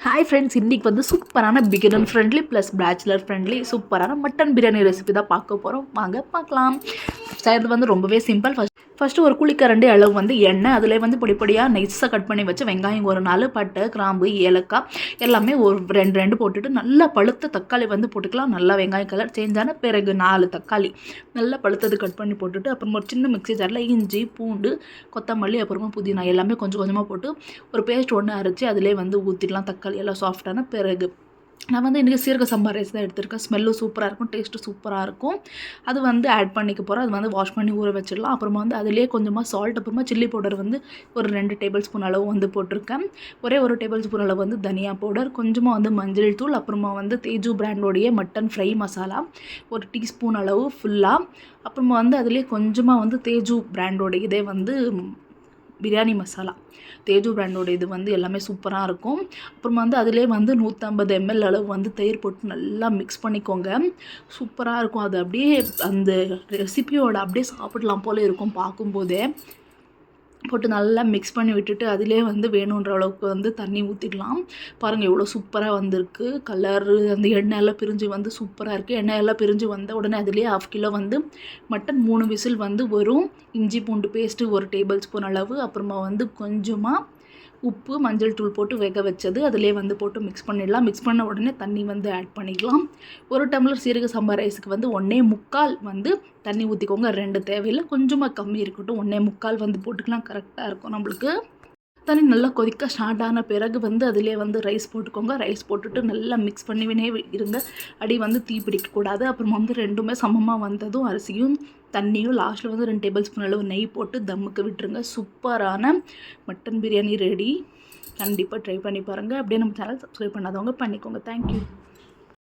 Hi friends, இன்றைக்கி வந்து சூப்பரான beginner friendly plus bachelor friendly சூப்பரான மட்டன் பிரியாணி ரெசிபி தான் பார்க்க போகிறோம். வாங்க பார்க்கலாம். செய்கிறது வந்து ரொம்பவே சிம்பிள். ஃபஸ்ட்டு ஒரு குழிக்கரண்டி அளவு வந்து எண்ணெய், அதில் வந்து பொடியாக நைஸாக கட் பண்ணி வச்சு வெங்காயம் ஒரு 4, பட்டை, கிராம்பு, ஏலக்காய் எல்லாமே ஒரு ரெண்டு போட்டுட்டு நல்லா பழுத்த தக்காளி வந்து போட்டுக்கலாம். நல்லா வெங்காயம் கலர் சேஞ்ச் ஆன பிறகு 4 தக்காளி நல்லா பழுத்தது கட் பண்ணி போட்டுட்டு, அப்புறமா ஒரு சின்ன மிக்ஸி ஜாரில் இஞ்சி, பூண்டு, கொத்தமல்லி, அப்புறமா புதினா எல்லாமே கொஞ்சம் கொஞ்சமாக போட்டு ஒரு பேஸ்ட் ஒன்று அரைச்சி அதிலே வந்து ஊற்றிடலாம். தக்காளி எல்லாம் சாஃப்டான பிறகு நான் வந்து இன்றைக்கி சீரக சம்பா ரைஸ் தான் எடுத்திருக்கேன். ஸ்மெல்லும் சூப்பராக இருக்கும், டேஸ்ட்டு சூப்பராக இருக்கும். அது வந்து ஆட் பண்ணிக்க போகிறோம். அது வந்து வாஷ் பண்ணி ஊற வச்சிடலாம். அப்புறமா வந்து அதிலே கொஞ்சமாக சால்ட், அப்புறமா சில்லி பவுடர் வந்து ஒரு 2 டேபிள் ஸ்பூன் அளவு வந்து போட்டிருக்கேன். ஒரே ஒரு டேபிள் ஸ்பூன் அளவு வந்து தனியா பவுடர், கொஞ்சமாக வந்து மஞ்சள் தூள், அப்புறமா வந்து தேஜு பிராண்டோடைய மட்டன் ஃப்ரை மசாலா ஒரு டீஸ்பூன் அளவு ஃபுல்லாக, அப்புறமா வந்து அதிலே கொஞ்சமாக வந்து தேஜு பிராண்டோட இதே வந்து பிரியாணி மசாலா, தேஜு பிராண்டோட இது வந்து எல்லாமே சூப்பராக இருக்கும். அப்புறமா வந்து அதிலே வந்து 150 ml அளவு வந்து தயிர் போட்டு நல்லா மிக்ஸ் பண்ணிக்கோங்க. சூப்பராக இருக்கும். அது அப்படியே அந்த ரெசிபியோட அப்படியே சாப்பிடலாம் போல் இருக்கும் பார்க்கும்போதே. போட்டு நல்லா மிக்ஸ் பண்ணி விட்டுட்டு அதிலே வந்து வேணுன்ற அளவுக்கு வந்து தண்ணி ஊற்றிக்கலாம். பாருங்கள் எவ்வளோ சூப்பராக வந்திருக்கு. கலரு அந்த எண்ணெயெல்லாம் பிரிஞ்சு வந்து சூப்பராக இருக்குது. எண்ணெயெல்லாம் பிரிஞ்சு வந்த உடனே அதிலே 1/2 கிலோ வந்து மட்டன் 3 விசில் வந்து வரும். இஞ்சி பூண்டு பேஸ்ட்டு 1 டேபிள் ஸ்பூன் அளவு, அப்புறமா வந்து கொஞ்சமாக உப்பு, மஞ்சள் தூள் போட்டு வேக வச்சது அதிலே வந்து போட்டு மிக்ஸ் பண்ணிடலாம். மிக்ஸ் பண்ண உடனே தண்ணி வந்து ஆட் பண்ணிக்கலாம். 1 டம்ளர் சீரக சம்பா ரைஸுக்கு வந்து 1.25 வந்து தண்ணி ஊற்றிக்கோங்க. 2 தேவையில்லை, கொஞ்சமாக கம்மி இருக்கட்டும். 1.25 வந்து போட்டுக்கலாம், கரெக்டாக இருக்கும் நம்மளுக்கு. தண்ணி நல்லா கொதிக்க ஸ்டார்ட் ஆன பிறகு வந்து அதிலே வந்து ரைஸ் போட்டுக்கோங்க. ரைஸ் போட்டுட்டு நல்லா மிக்ஸ் பண்ணிவினே இருங்க. அடி வந்து தீ பிடிக்கக்கூடாது. அப்புறமா வந்து ரெண்டுமே சமமாக வந்ததும் அரிசியும் தண்ணியும் லாஸ்ட்டில் வந்து 2 டேபிள் ஸ்பூன் அளவு நெய் போட்டு தம்முக்கு விட்டுருங்க. சூப்பரான மட்டன் பிரியாணி ரெடி. கண்டிப்பாக ட்ரை பண்ணி பாருங்கள். அப்படியே நம்ம சேனல் சப்ஸ்கிரைப் பண்ணாதவங்க பண்ணிக்கோங்க. தேங்க்யூ.